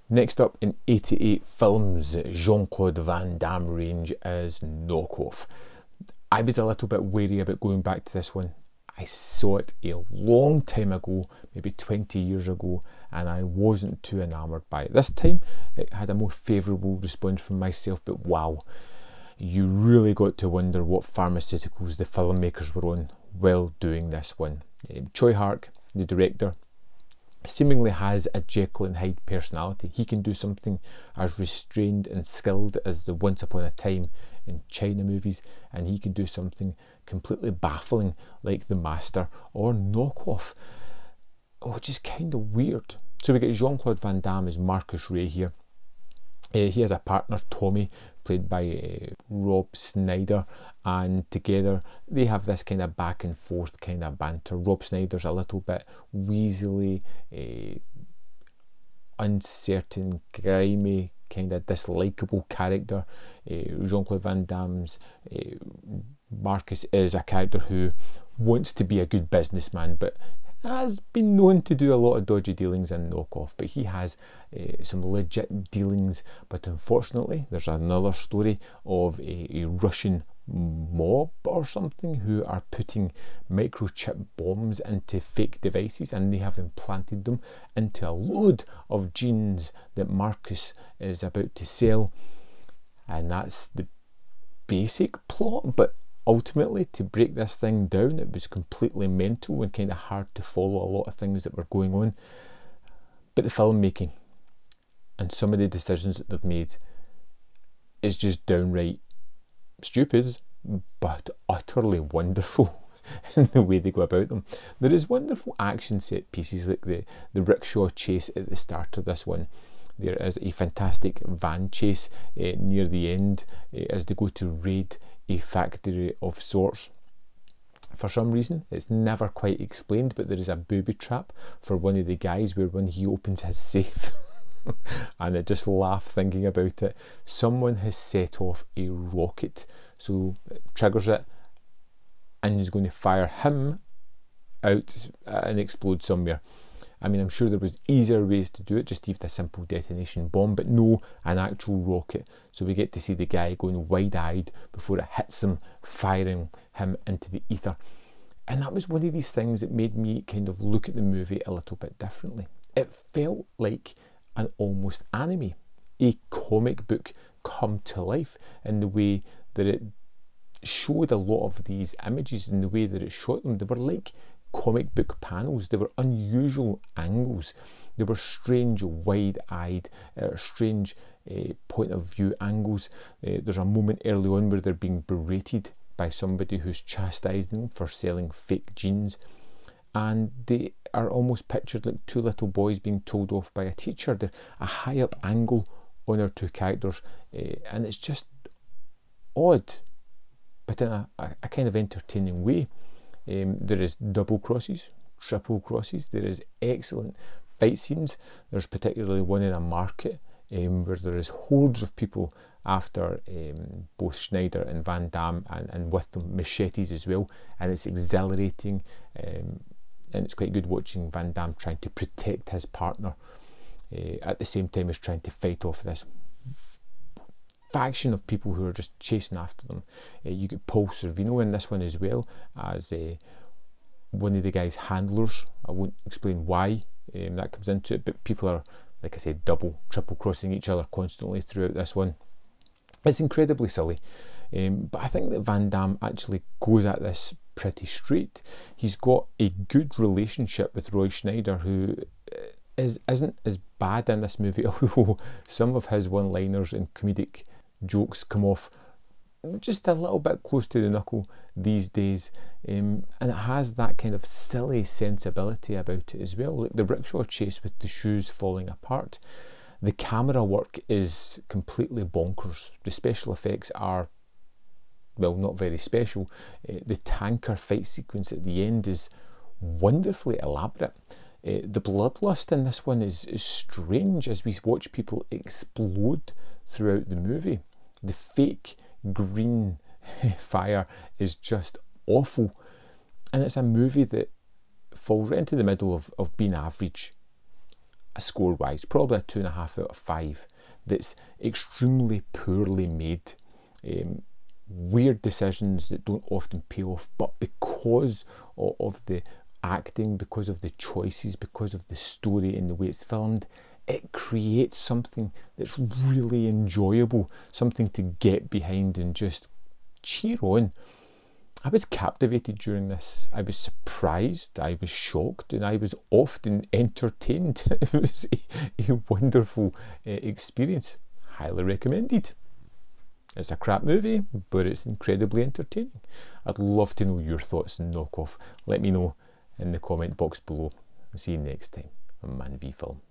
Next up in 88 films, Jean-Claude Van Damme range is Knockoff. I was a little bit wary about going back to this one. I saw it a long time ago, maybe 20 years ago, and I wasn't too enamoured by it. This time it had a more favourable response from myself, but wow, you really got to wonder what pharmaceuticals the filmmakers were on while doing this one. Tsui Hark, the director, seemingly has a Jekyll and Hyde personality. He can do something as restrained and skilled as the Once Upon a Time in China movies, and he can do something completely baffling like The Master or Knockoff, which is kind of weird. So we get Jean-Claude Van Damme as Marcus Ray here. He has a partner, Tommy, played by Rob Schneider, and together they have this kind of back and forth kind of banter. Rob Schneider's a little bit weaselly, uncertain, grimy, kind of dislikable character. Jean-Claude Van Damme's Marcus is a character who wants to be a good businessman, but has been known to do a lot of dodgy dealings in Knockoff. But he has some legit dealings, but unfortunately there's another story of a Russian mob or something who are putting microchip bombs into fake devices, and they have implanted them into a load of genes that Marcus is about to sell, and that's the basic plot. But ultimately, to break this thing down, it was completely mental and kind of hard to follow a lot of things that were going on. But the filmmaking and some of the decisions that they've made is just downright stupid, but utterly wonderful in the way they go about them. There is wonderful action set pieces like the Rickshaw Chase at the start of this one. There is a fantastic van chase near the end as they go to raid a factory of sorts. For some reason, it's never quite explained, but there is a booby trap for one of the guys where when he opens his safe, and I just laugh thinking about it, someone has set off a rocket, so it triggers it, and is going to fire him out and explode somewhere. I mean, I'm sure there was easier ways to do it, just even a simple detonation bomb, but no, an actual rocket. So we get to see the guy going wide-eyed before it hits him, firing him into the ether. And that was one of these things that made me kind of look at the movie a little bit differently. It felt like an almost anime, a comic book come to life in the way that it showed a lot of these images, in the way that it shot them. They were like comic book panels. They were unusual angles. They were strange wide-eyed, strange point of view angles. There's a moment early on where they're being berated by somebody who's chastising them for selling fake jeans, and they are almost pictured like two little boys being told off by a teacher. They're a high up angle on our two characters, and it's just odd, but in a kind of entertaining way. There is double crosses, triple crosses. There is excellent fight scenes. There's particularly one in a market where there is hordes of people after both Schneider and Van Damme, and with them machetes as well, and it's exhilarating, and it's quite good watching Van Damme trying to protect his partner at the same time as trying to fight off this faction of people who are just chasing after them. You get Paul Sorvino in this one as well as one of the guy's handlers. I won't explain why that comes into it, but people are, like I said, double, triple crossing each other constantly throughout this one. It's incredibly silly, but I think that Van Damme actually goes at this pretty straight. He's got a good relationship with Roy Schneider, who isn't as bad in this movie, although some of his one-liners and comedic jokes come off just a little bit close to the knuckle these days, and it has that kind of silly sensibility about it as well, like the rickshaw chase with the shoes falling apart. The camera work is completely bonkers. The special effects are, well, not very special. The tanker fight sequence at the end is wonderfully elaborate. The bloodlust in this one is strange as we watch people explode throughout the movie. The fake green fire is just awful, and it's a movie that falls right into the middle of being average. score-wise, probably a 2.5 out of 5. That's extremely poorly made. Weird decisions that don't often pay off, but because of the acting, because of the choices, because of the story and the way it's filmed, it creates something that's really enjoyable, something to get behind and just cheer on. I was captivated during this. I was surprised, I was shocked, and I was often entertained. It was a wonderful experience. Highly recommended. It's a crap movie, but it's incredibly entertaining. I'd love to know your thoughts on Knockoff. Let me know in the comment box below. I'll see you next time on Man v Film.